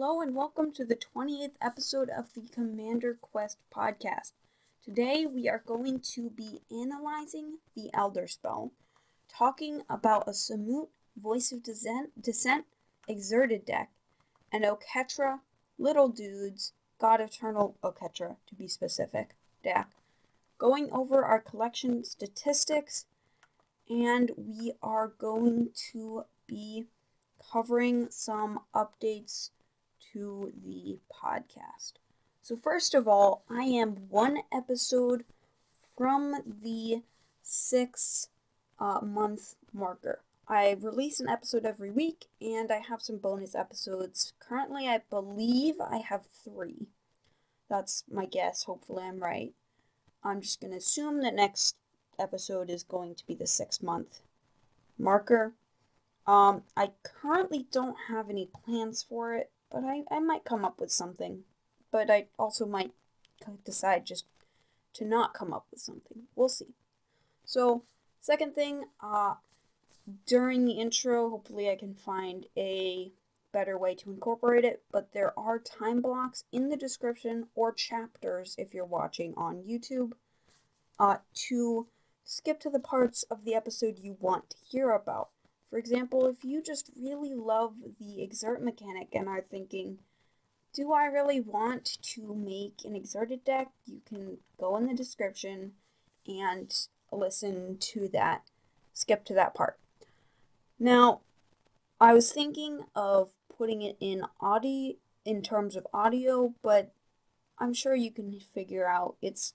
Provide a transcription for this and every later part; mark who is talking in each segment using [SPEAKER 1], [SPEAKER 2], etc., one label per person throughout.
[SPEAKER 1] Hello and welcome to the 28th episode of the Commander Quest podcast. Today we are going to be analyzing the elderspell, talking about a Samut Voice of Descent exerted deck, an Oketra Little Dudes God-Eternal Oketra to be specific deck, going over our collection statistics, and we are going to be covering some updates to the podcast. So first of all, I am one episode from the 6-month marker. I release an episode every week, and I have some bonus episodes. Currently, I believe I have 3. That's my guess. Hopefully, I'm right. I'm just going to assume that next episode is going to be the 6-month marker. I currently don't have any plans for it, but I might come up with something. But I also might decide just to not come up with something. We'll see. So, second thing, during the intro, hopefully I can find a better way to incorporate it, but there are time blocks in the description or chapters if you're watching on YouTube to skip to the parts of the episode you want to hear about. For example, if you just really love the exert mechanic and are thinking, do I really want to make an exerted deck? You can go in the description and listen to that, skip to that part. Now, I was thinking of putting it in terms of audio, but I'm sure you can figure out it's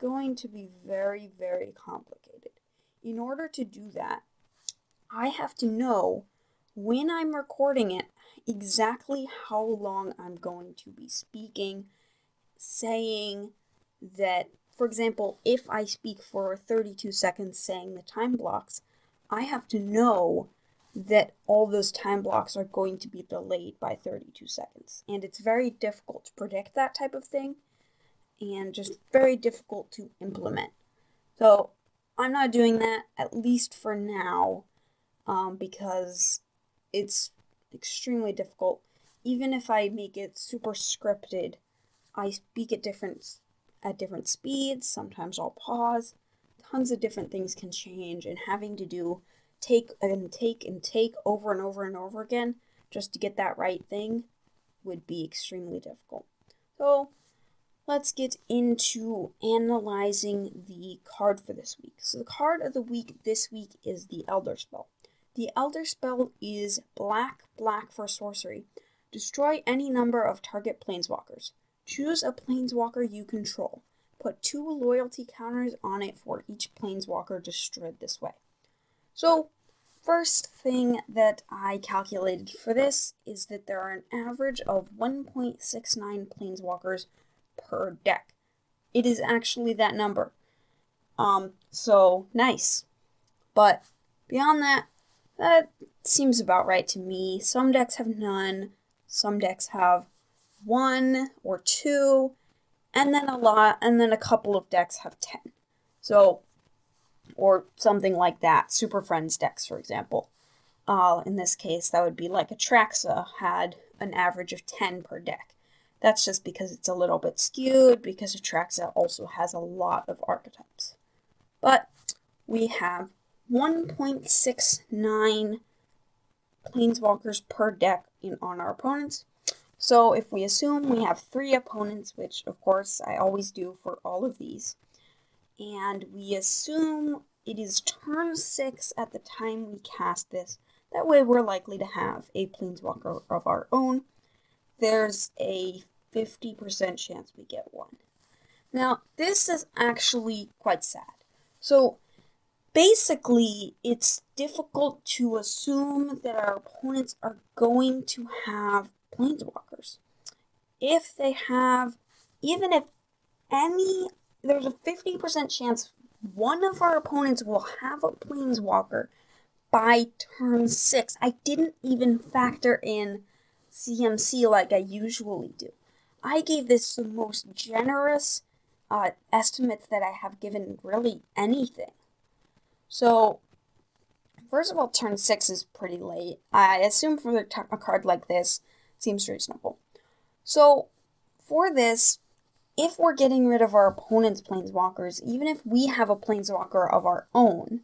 [SPEAKER 1] going to be very, very complicated. In order to do that, I have to know when I'm recording it exactly how long I'm going to be speaking, saying that, for example, if I speak for 32 seconds saying the time blocks, I have to know that all those time blocks are going to be delayed by 32 seconds. And it's very difficult to predict that type of thing and just very difficult to implement. So I'm not doing that, at least for now, because it's extremely difficult. Even if I make it super scripted, I speak at different speeds. Sometimes I'll pause. Tons of different things can change, and having to do take over and over and over again just to get that right thing would be extremely difficult. So let's get into analyzing the card for this week. So the card of the week this week is the Elderspell. The Elderspell is black for sorcery. Destroy any number of target planeswalkers. Choose a planeswalker you control. Put 2 loyalty counters on it for each planeswalker destroyed this way. So, first thing that I calculated for this is that there are an average of 1.69 planeswalkers per deck. It is actually that number. So nice. But beyond that seems about right to me. Some decks have none, some decks have 1 or 2, and then a couple of decks have 10. So, or something like that. Super Friends decks, for example. In this case, that would be like Atraxa had an average of 10 per deck. That's just because it's a little bit skewed, because Atraxa also has a lot of archetypes. But we have 1.69 planeswalkers per deck on our opponents. So if we assume we have 3 opponents, which of course I always do for all of these, and we assume it is turn 6 at the time we cast this, that way we're likely to have a planeswalker of our own. There's a 50% chance we get one. Now, this is actually quite sad. So, basically, it's difficult to assume that our opponents are going to have planeswalkers. If they have, even if there's a 50% chance one of our opponents will have a planeswalker by turn 6. I didn't even factor in CMC like I usually do. I gave this the most generous estimates that I have given really anything. So, first of all, turn 6 is pretty late. I assume for a card like this Seems reasonable. So for this, if we're getting rid of our opponent's planeswalkers, even if we have a planeswalker of our own,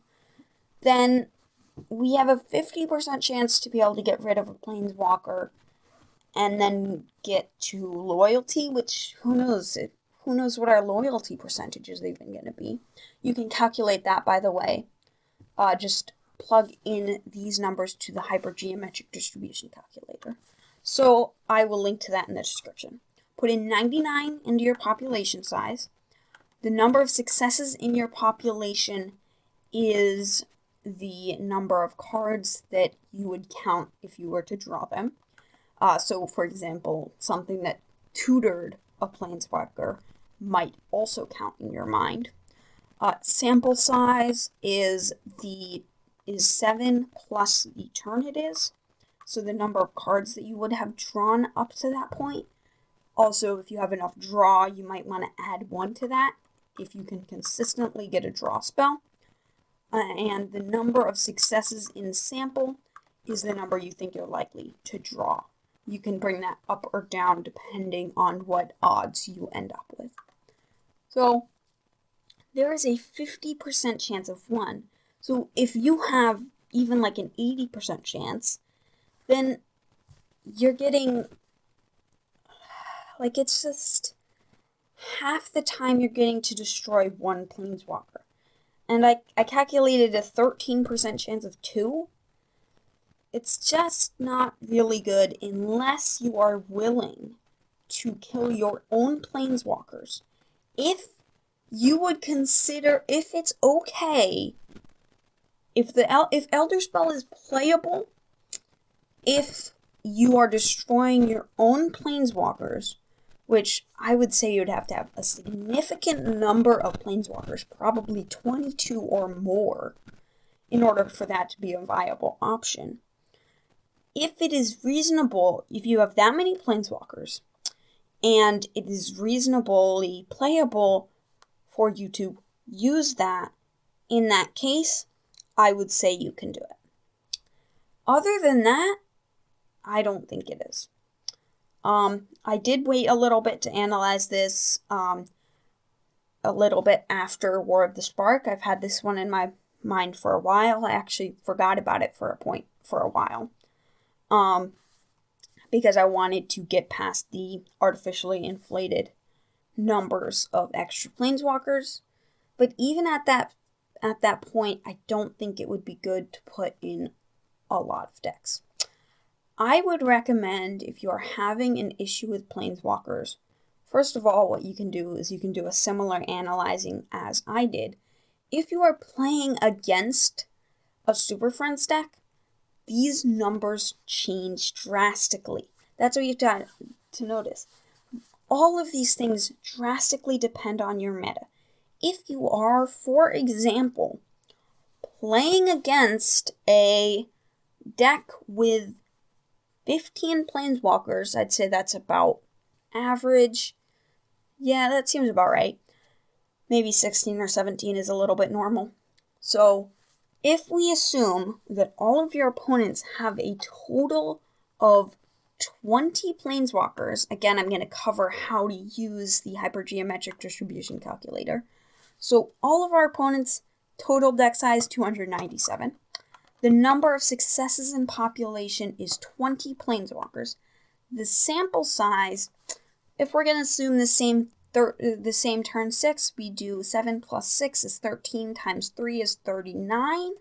[SPEAKER 1] then we have a 50% chance to be able to get rid of a planeswalker and then get to loyalty, which who knows what our loyalty percentage is even going to be. You can calculate that, by the way. Just plug in these numbers to the hypergeometric distribution calculator. So I will link to that in the description. Put in 99 into your population size. The number of successes in your population is the number of cards that you would count if you were to draw them. So, for example, something that tutored a planeswalker might also count in your mind. Sample size is 7 plus the turn it is. So the number of cards that you would have drawn up to that point. Also, if you have enough draw, you might want to add 1 to that if you can consistently get a draw spell. And the number of successes in sample is the number you think you're likely to draw. You can bring that up or down depending on what odds you end up with. So there is a 50% chance of 1. So if you have even like an 80% chance, then you're getting, like, it's just half the time you're getting to destroy one planeswalker. And I calculated a 13% chance of 2. It's just not really good unless you are willing to kill your own planeswalkers. If you would consider, if it's okay, if elderspell is playable, if you are destroying your own planeswalkers, which I would say you'd have to have a significant number of planeswalkers, probably 22 or more, in order for that to be a viable option. If it is reasonable, if you have that many planeswalkers, and it is reasonably playable for you to use that, in that case, I would say you can do it. Other than that, I don't think it is. I did wait a little bit to analyze this a little bit after War of the Spark. I've had this one in my mind for a while. I actually forgot about it for a while. Because I wanted to get past the artificially inflated numbers of extra planeswalkers. But even at that point, I don't think it would be good to put in a lot of decks. I would recommend, if you are having an issue with planeswalkers, first of all, what you can do is you can do a similar analyzing as I did. If you are playing against a Super Friends deck, these numbers change drastically. That's what you have to notice. All of these things drastically depend on your meta. If you are, for example, playing against a deck with 15 planeswalkers, I'd say that's about average. Yeah, that seems about right. Maybe 16 or 17 is a little bit normal. So if we assume that all of your opponents have a total of 20 planeswalkers, again, I'm going to cover how to use the hypergeometric distribution calculator. So all of our opponents' total deck size, 297. The number of successes in population is 20 planeswalkers. The sample size, if we're going to assume the same turn 6, we do 7 plus 6 is 13 times 3 is 39.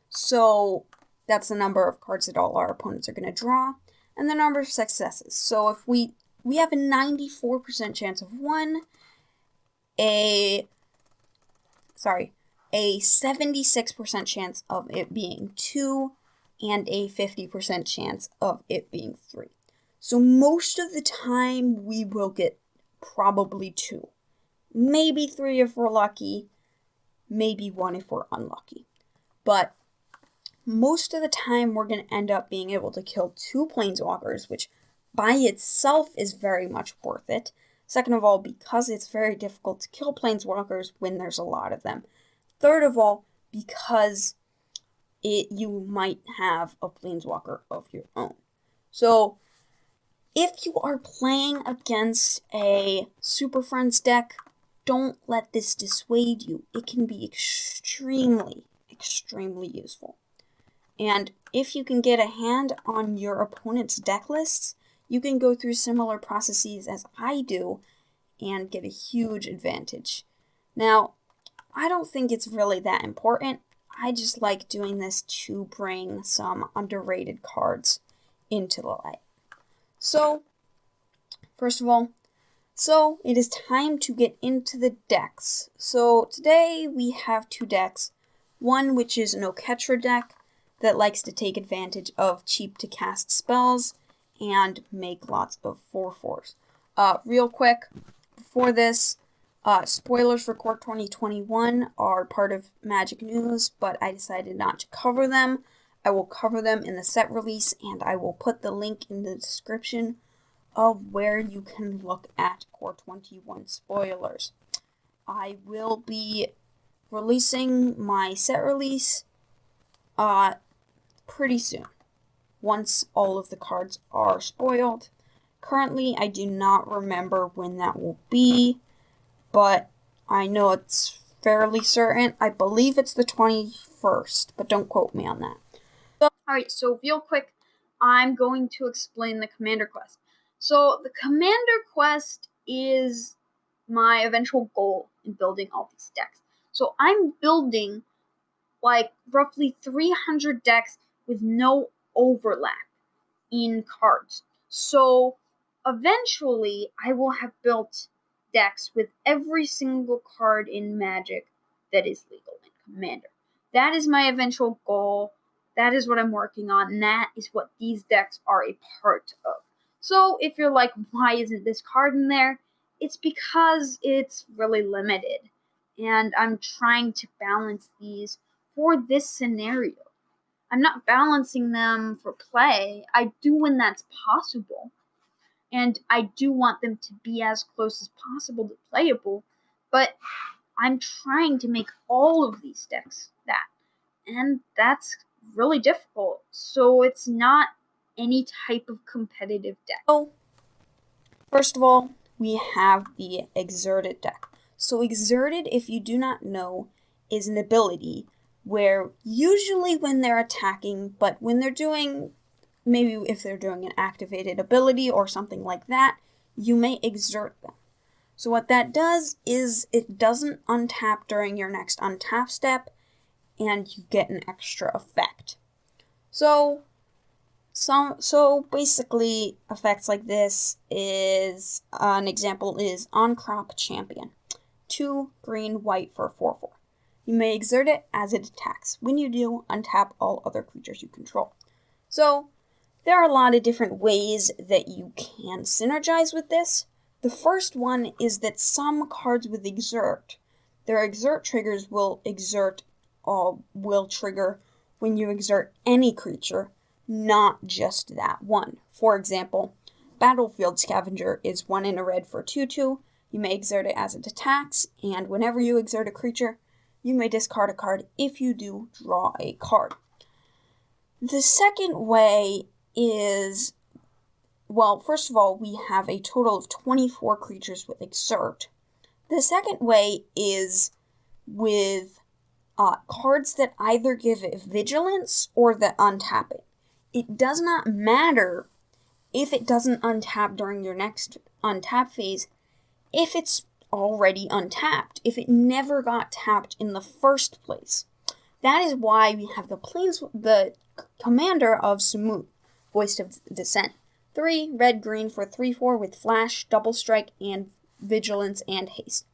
[SPEAKER 1] So that's the number of cards that all our opponents are going to draw. And the number of successes. So if we have a 94% chance of 1, a 76% chance of it being 2, and a 50% chance of it being 3. So most of the time we will get probably 2. Maybe 3 if we're lucky, maybe 1 if we're unlucky. But most of the time we're going to end up being able to kill 2 planeswalkers, which by itself is very much worth it. Second of all, because it's very difficult to kill planeswalkers when there's a lot of them. Third of all, because you might have a planeswalker of your own. So If you are playing against a Super Friends deck, don't let this dissuade you. It can be extremely, extremely useful. And if you can get a hand on your opponent's deck lists, you can go through similar processes as I do and get a huge advantage. Now, I don't think it's really that important. I just like doing this to bring some underrated cards into the light. So, first of all, it is time to get into the decks. So today we have two decks. One which is an Oketra deck that likes to take advantage of cheap to cast spells and make lots of 4/4s. Real quick, before this, spoilers for Core 2021 are part of Magic News, but I decided not to cover them. I will cover them in the set release, and I will put the link in the description of where you can look at Core 21 spoilers. I will be releasing my set release pretty soon, once all of the cards are spoiled. Currently, I do not remember when that will be, but I know it's fairly certain. I believe it's the 21st, but don't quote me on that. Alright, so real quick, I'm going to explain the Commander Quest. So the Commander Quest is my eventual goal in building all these decks. So I'm building like roughly 300 decks with no overlap in cards. So eventually I will have built decks with every single card in Magic that is legal in Commander. That is my eventual goal. That is what I'm working on, and that is what these decks are a part of. So if you're like, why isn't this card in there? It's because it's really limited, and I'm trying to balance these for this scenario. I'm not balancing them for play. I do when that's possible, and I do want them to be as close as possible to playable, but I'm trying to make all of these decks that, and that's really difficult, so it's not any type of competitive deck. So, first of all, we have the exerted deck. So exerted, if you do not know, is an ability where usually when they're attacking, but when they're doing, maybe if they're doing an activated ability or something like that, you may exert them. So what that does is it doesn't untap during your next untap step, and you get an extra effect. So basically, effects like this is, an example is On Crop Champion. 2 green, white for 4/4. You may exert it as it attacks. When you do, untap all other creatures you control. So, there are a lot of different ways that you can synergize with this. The first one is that some cards with exert, their exert triggers will trigger when you exert any creature, not just that one. For example, Battlefield Scavenger is 1 in a red for 2/2. You may exert it as it attacks, and whenever you exert a creature, you may discard a card. If you do, draw a card. The second way is, well, first of all, we have a total of 24 creatures with exert. The second way is with cards that either give it vigilance or that untap it. It does not matter if it doesn't untap during your next untap phase, if it's already untapped, if it never got tapped in the first place. That is why we have the commander of Samut, Voice of Dissent. 3 red-green for 3/4 with flash, double strike, and vigilance and haste.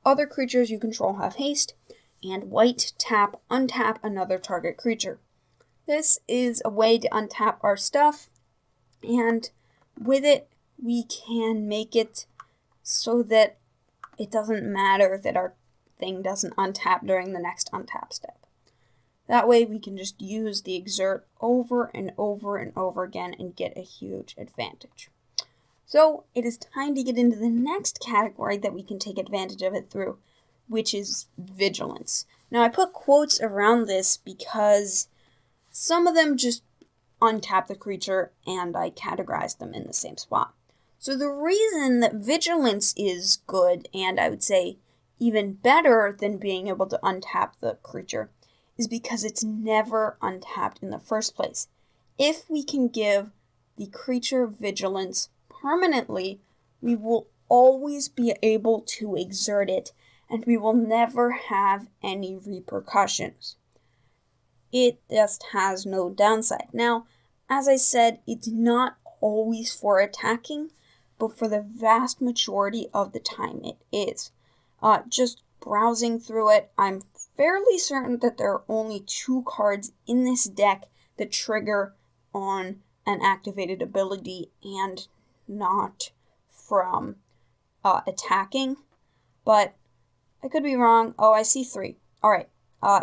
[SPEAKER 1] Other creatures you control have haste, and white tap, untap another target creature. This is a way to untap our stuff, and with it, we can make it so that it doesn't matter that our thing doesn't untap during the next untap step. That way we can just use the exert over and over and over again and get a huge advantage. So it is time to get into the next category that we can take advantage of it through, which is vigilance. Now I put quotes around this because some of them just untap the creature, and I categorize them in the same spot. So the reason that vigilance is good, and I would say even better than being able to untap the creature, is because it's never untapped in the first place. If we can give the creature vigilance permanently, we will always be able to exert it, and we will never have any repercussions. It just has no downside. Now, as I said, it's not always for attacking, but for the vast majority of the time it is. Just browsing through it, I'm fairly certain that there are only 2 cards in this deck that trigger on an activated ability and not from attacking, but I could be wrong. Oh, I see 3. All right.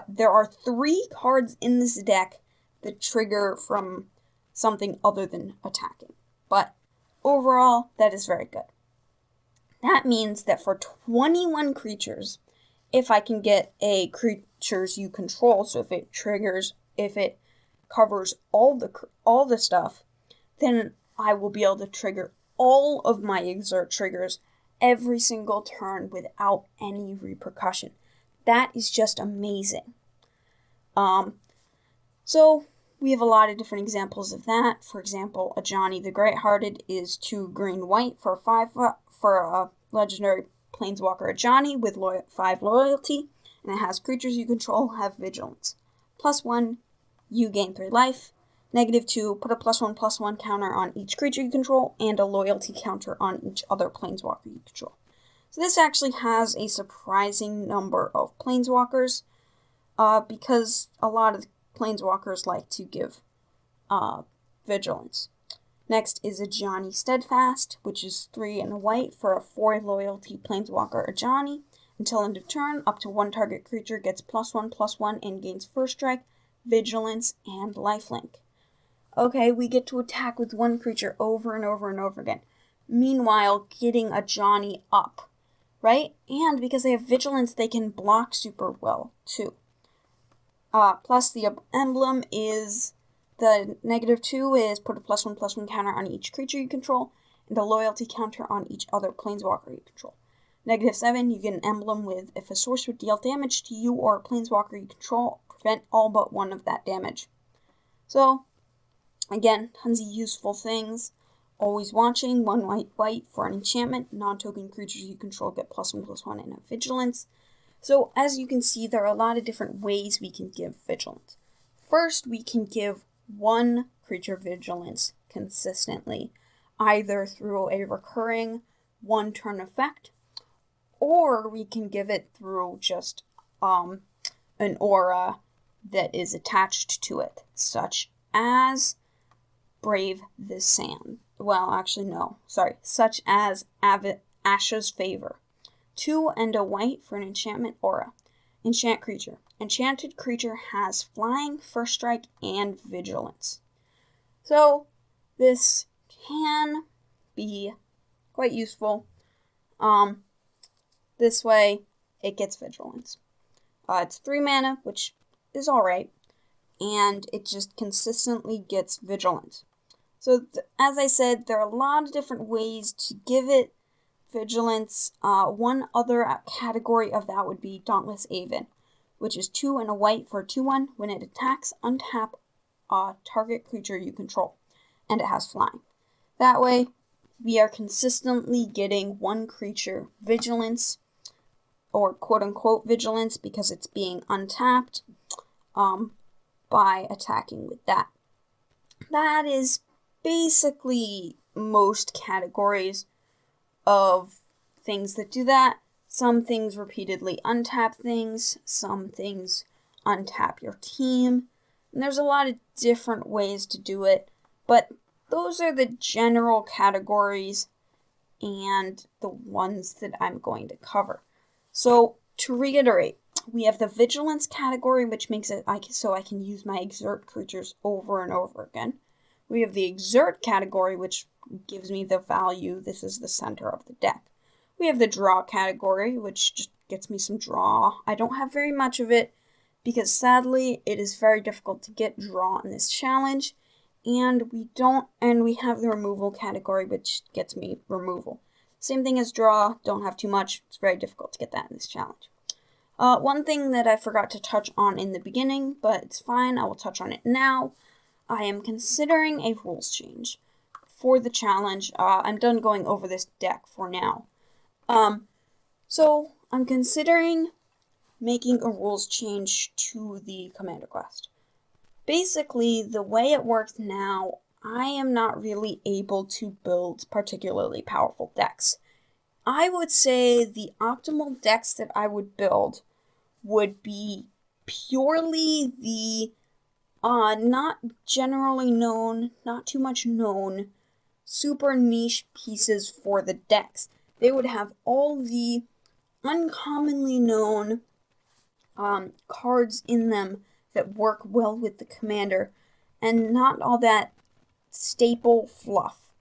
[SPEAKER 1] There are 3 cards in this deck that trigger from something other than attacking, but overall, that is very good. That means that for 21 creatures, if I can get a creatures you control, so if it covers all the stuff, then I will be able to trigger all of my exert triggers every single turn without any repercussion. That is just amazing. So we have a lot of different examples of that. For example, a Johnny the Great-Hearted is 2 green-white for 5 for a legendary planeswalker, a Johnny with 5 loyalty, and it has creatures you control have vigilance. +1, you gain 3 life. -2, put a +1/+1 counter on each creature you control and a loyalty counter on each other planeswalker you control. So this actually has a surprising number of planeswalkers, because a lot of planeswalkers like to give vigilance. Next is a Johnny Steadfast, which is 3 and a white for a 4 loyalty planeswalker, a Johnny. Until end of turn, up to 1 target creature gets +1/+1 and gains first strike, vigilance, and lifelink. Okay, we get to attack with 1 creature over and over and over again. Meanwhile, getting a Johnny up, right? And because they have vigilance, they can block super well, too. Plus the emblem is the -2 is put a +1/+1 counter on each creature you control, and a loyalty counter on each other planeswalker you control. -7, you get an emblem with if a source would deal damage to you or a planeswalker you control, prevent all but 1 of that damage. So, again, tons of useful things. Always watching, 1 white for an enchantment. Non-token creatures you control get +1/+1 and a vigilance. So, as you can see, there are a lot of different ways we can give vigilance. First, we can give 1 creature vigilance consistently, either through a recurring 1-turn effect, or we can give it through just an aura that is attached to it, such as Brave the Sand. Well, actually, no. Sorry. Such as Asha's Favor. 2 and a white for an enchantment aura. Enchant creature. Enchanted creature has flying, first strike, and vigilance. So, this can be quite useful. This way, it gets vigilance. It's 3 mana, which is alright, and it just consistently gets vigilance. So, as I said, there are a lot of different ways to give it vigilance. One other category of that would be Dauntless Aven, which is 2 and a white for a 2/1. When it attacks, untap a target creature you control, and it has flying. That way, we are consistently getting 1 creature vigilance, or quote-unquote vigilance, because it's being untapped by attacking with that. That is basically most categories of things that do that. Some things repeatedly untap things, some things untap your team, and there's a lot of different ways to do it, but those are the general categories and the ones that I'm going to cover. So, to reiterate, we have the vigilance category, which makes it so I can use my exert creatures over and over again. We have the exert category, which gives me the value. This is the center of the deck. We have the draw category, which just gets me some draw. I don't have very much of it, because sadly, it is very difficult to get draw in this challenge, and we have the removal category, which gets me removal. Same thing as draw, don't have too much. It's very difficult to get that in this challenge. One thing that I forgot to touch on in the beginning, but it's fine, I will touch on it now. I am considering a rules change for the challenge. I'm done going over this deck for now. So I'm considering making a rules change to the Commander Quest. Basically, the way it works now, I am not really able to build particularly powerful decks. I would say the optimal decks that I would build would be purely the not generally known, not too much known, super niche pieces for the decks. They would have all the uncommonly known cards in them that work well with the commander, and not all that staple fluff.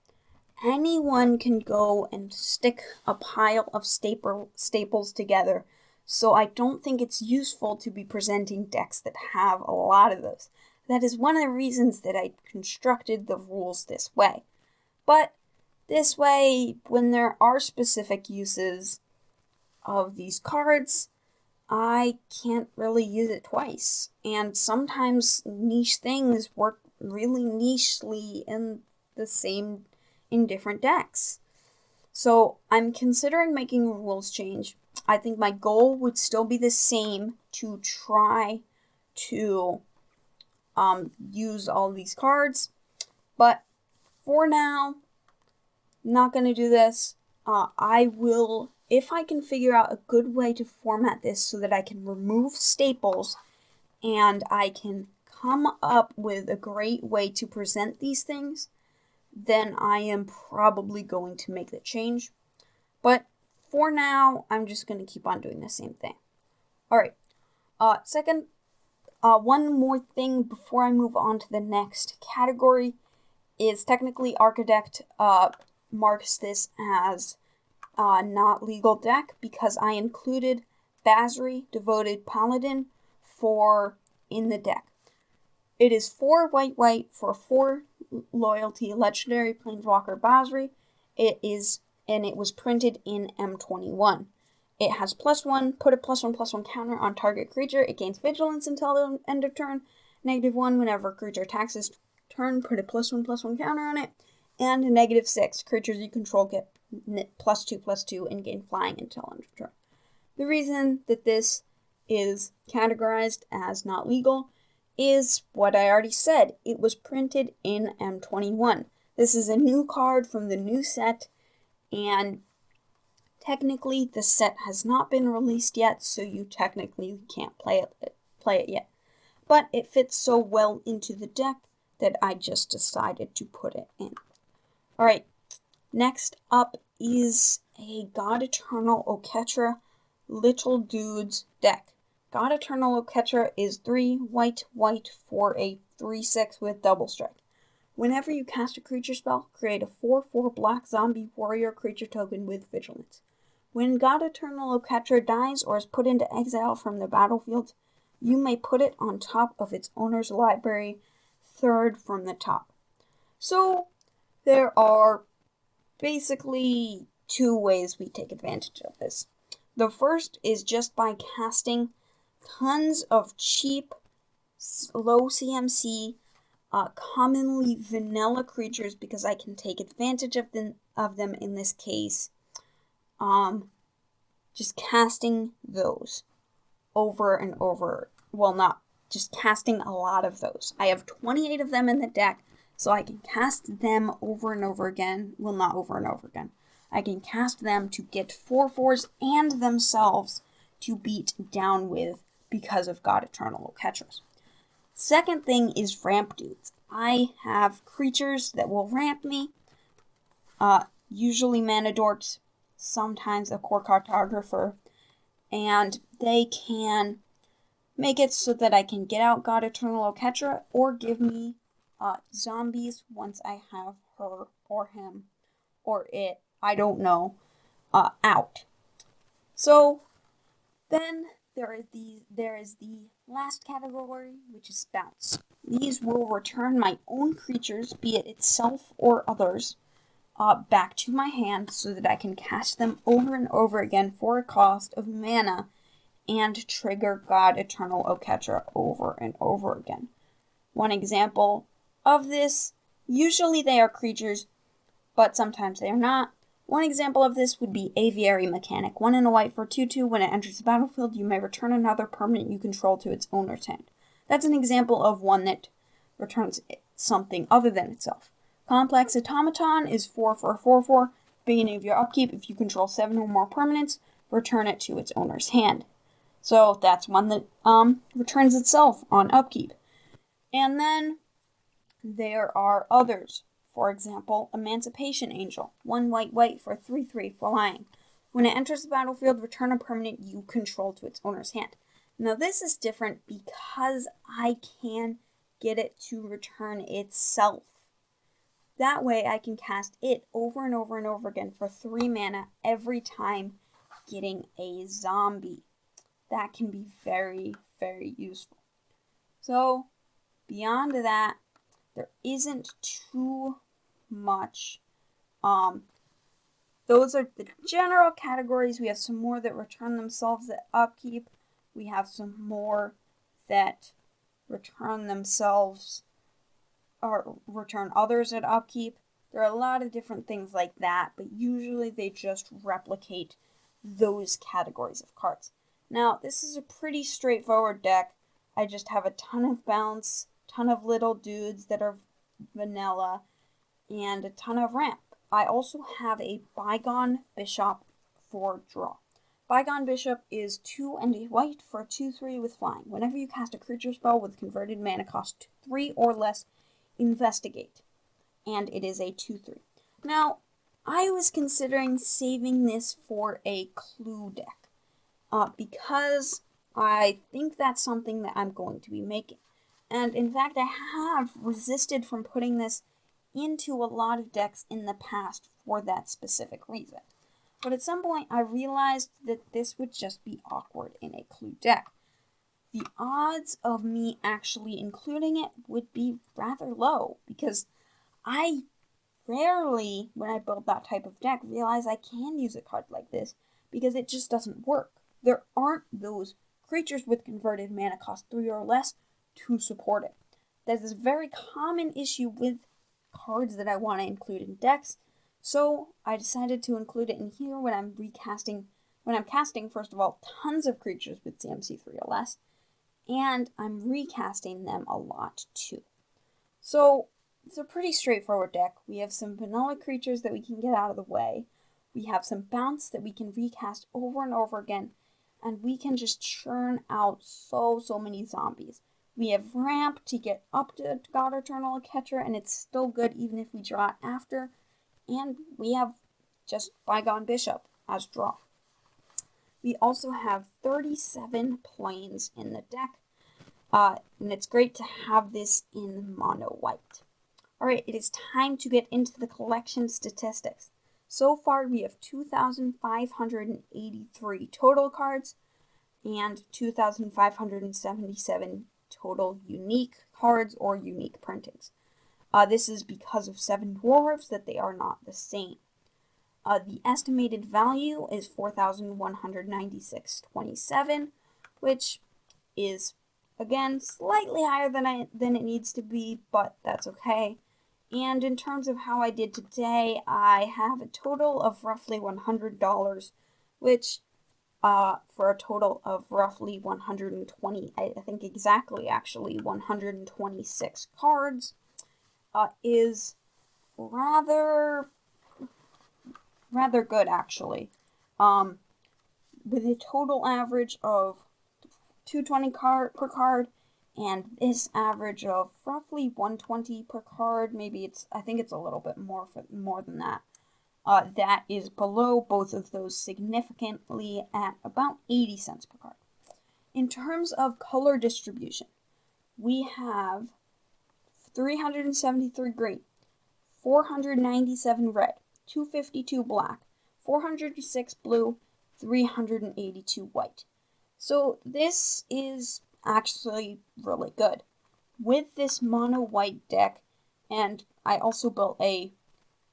[SPEAKER 1] Anyone can go and stick a pile of staples together, so I don't think it's useful to be presenting decks that have a lot of those. That is one of the reasons that I constructed the rules this way. But this way, when there are specific uses of these cards, I can't really use it twice. And sometimes niche things work really nichely in different decks. So I'm considering making a rules change. I think my goal would still be the same, to try to use all these cards. But for now, not going to do this. I will, if I can figure out a good way to format this so that I can remove staples and I can come up with a great way to present these things, then I am probably going to make the change. But for now, I'm just going to keep on doing the same thing. Alright, one more thing before I move on to the next category is technically Architect marks this as not legal deck because I included Basri, Devoted Paladin, in the deck. It is 4 white for 4 loyalty legendary planeswalker Basri. It was printed in M21. It has +1, put a +1/+1 counter on target creature. It gains vigilance until the end of turn. -1 whenever creature attacks this turn, put a +1/+1 counter on it. And -6, creatures you control get +2/+2 and gain flying until end of turn. The reason that this is categorized as not legal is what I already said. It was printed in M21. This is a new card from the new set, and technically the set has not been released yet, so you technically can't play it yet. But it fits so well into the deck that I just decided to put it in. Alright, next up is a God-Eternal Oketra Little Dudes deck. God-Eternal Oketra is 3 white for a 3/6 with double strike. Whenever you cast a creature spell, create a 4/4 black zombie warrior creature token with vigilance. When God-Eternal Oketra dies or is put into exile from the battlefield, you may put it on top of its owner's library, third from the top. So, there are basically 2 ways we take advantage of this. The first is just by casting tons of cheap, low CMC, commonly vanilla creatures, because I can take advantage of them in this case. Just casting those over and over. Well, not just casting a lot of those. I have 28 of them in the deck, so I can cast them over and over again. Well, not over and over again. I can cast them to get 4/4s and themselves to beat down with because of God-Eternal Oketras. Second thing is ramp dudes. I have creatures that will ramp me, usually mana dorks, sometimes a core cartographer, and they can make it so that I can get out God-Eternal Oketra or give me zombies once I have her or him or it, I don't know, out. So then there is the last category, which is bounce. These will return my own creatures, be it itself or others, back to my hand so that I can cast them over and over again for a cost of mana and trigger God-Eternal Oketra over and over again. One example of this, usually they are creatures, but sometimes they are not. One example of this would be Aviary Mechanic. 1 and a white for 2/2. When it enters the battlefield, you may return another permanent you control to its owner's hand. That's an example of one that returns something other than itself. Complex Automaton is 4 for a 4/4. Beginning of your upkeep, if you control 7 or more permanents, return it to its owner's hand. So that's one that returns itself on upkeep. And then there are others. For example, Emancipation Angel, 1 white for 3/3 flying. When it enters the battlefield, return a permanent you control to its owner's hand. Now this is different because I can get it to return itself. That way I can cast it over and over and over again for 3 mana every time getting a zombie. That can be very, very useful. So, beyond that, there isn't too much. Those are the general categories. We have some more that return themselves at upkeep. We have some more that return themselves or return others at upkeep. There are a lot of different things like that, but usually they just replicate those categories of cards. Now, this is a pretty straightforward deck. I just have a ton of bounce, ton of little dudes that are vanilla, and a ton of ramp. I also have a Bygone Bishop for draw. Bygone Bishop is 2 and a white for 2/3 with flying. Whenever you cast a creature spell with converted mana cost 3 or less, investigate. And it is a 2/3. Now, I was considering saving this for a clue deck. Because I think that's something that I'm going to be making. And in fact, I have resisted from putting this into a lot of decks in the past for that specific reason. But at some point, I realized that this would just be awkward in a clue deck. The odds of me actually including it would be rather low, because I rarely, when I build that type of deck, realize I can use a card like this, because it just doesn't work. There aren't those creatures with converted mana cost 3 or less to support it. That is a very common issue with cards that I want to include in decks, so I decided to include it in here when I'm casting, first of all, tons of creatures with CMC 3 or less, and I'm recasting them a lot too. So it's a pretty straightforward deck. We have some vanilla creatures that we can get out of the way. We have some bounce that we can recast over and over again, and we can just churn out so many zombies. We have ramp to get up to God-Eternal Oketra, and it's still good even if we draw it after. And we have just Bygone Bishop as draw. We also have 37 planes in the deck, and it's great to have this in mono white. Alright, it is time to get into the collection statistics. So far, we have 2,583 total cards and 2,577 total unique cards or unique printings. This is because of 7 dwarves that they are not the same. The estimated value is 4,196.27, which is, again, slightly higher than it needs to be, but that's okay. And in terms of how I did today, I have a total of roughly $100, which for a total of roughly 120, I think exactly actually 126 cards, is rather good actually. With a total average of 220 per card, and this average of roughly 120 per card, I think it's a little bit more than that. That is below both of those significantly at about 80 cents per card. In terms of color distribution, we have 373 green, 497 red, 252 black, 406 blue, 382 white. So this is actually really good. With this mono white deck, and I also built a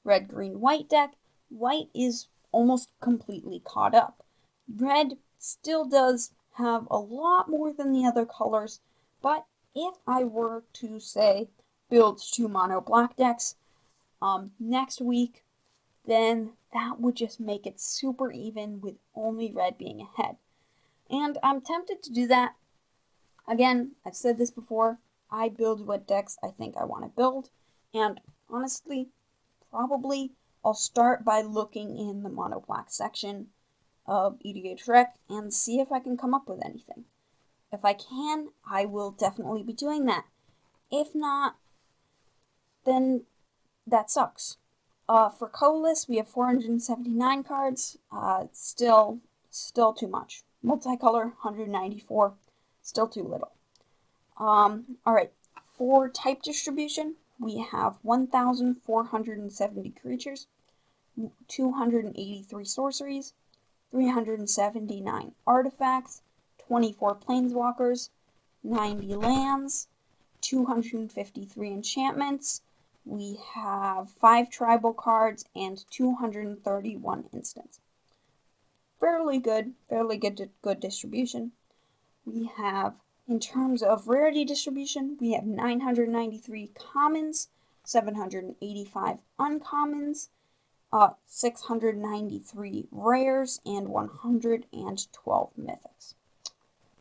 [SPEAKER 1] red, green, white deck, white is almost completely caught up. Red still does have a lot more than the other colors, but if I were to say build 2 mono black decks next week, then that would just make it super even with only red being ahead. And I'm tempted to do that. Again, I've said this before, I build what decks I think I want to build, and honestly, probably I'll start by looking in the mono black section of EDH Rec and see if I can come up with anything. If I can, I will definitely be doing that. If not, then that sucks. For colorless, we have 479 cards. Still too much. Multicolor, 194. Still too little. Alright. For type distribution, we have 1,470 creatures, 283 sorceries, 379 artifacts, 24 planeswalkers, 90 lands, 253 enchantments. We have 5 tribal cards and 231 instants. Fairly good distribution. We have, in terms of rarity distribution, we have 993 commons, 785 uncommons, 693 rares, and 112 mythics.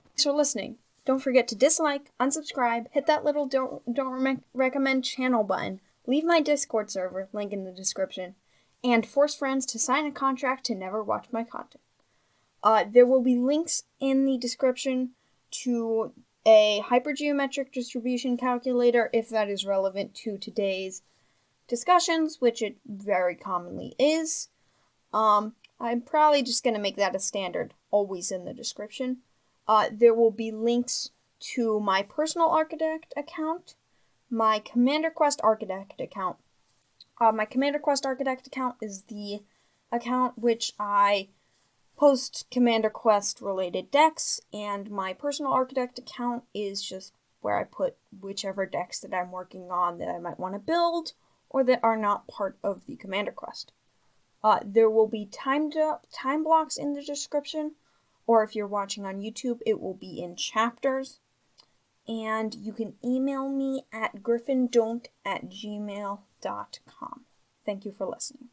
[SPEAKER 1] Thanks for listening. Don't forget to dislike, unsubscribe, hit that little don't recommend channel button, leave my Discord server, link in the description, and force friends to sign a contract to never watch my content. There will be links in the description to a hypergeometric distribution calculator if that is relevant to today's discussions, which it very commonly is. I'm probably just going to make that a standard, always in the description. There will be links to my personal Architect account, my Commander Quest Architect account. My Commander Quest Architect account is the account which I post Commander Quest related decks, and my personal Architect account is just where I put whichever decks that I'm working on that I might want to build or that are not part of the Commander Quest. There will be time blocks in the description, or if you're watching on YouTube, it will be in chapters. And you can email me at griffindon't@gmail.com. Thank you for listening.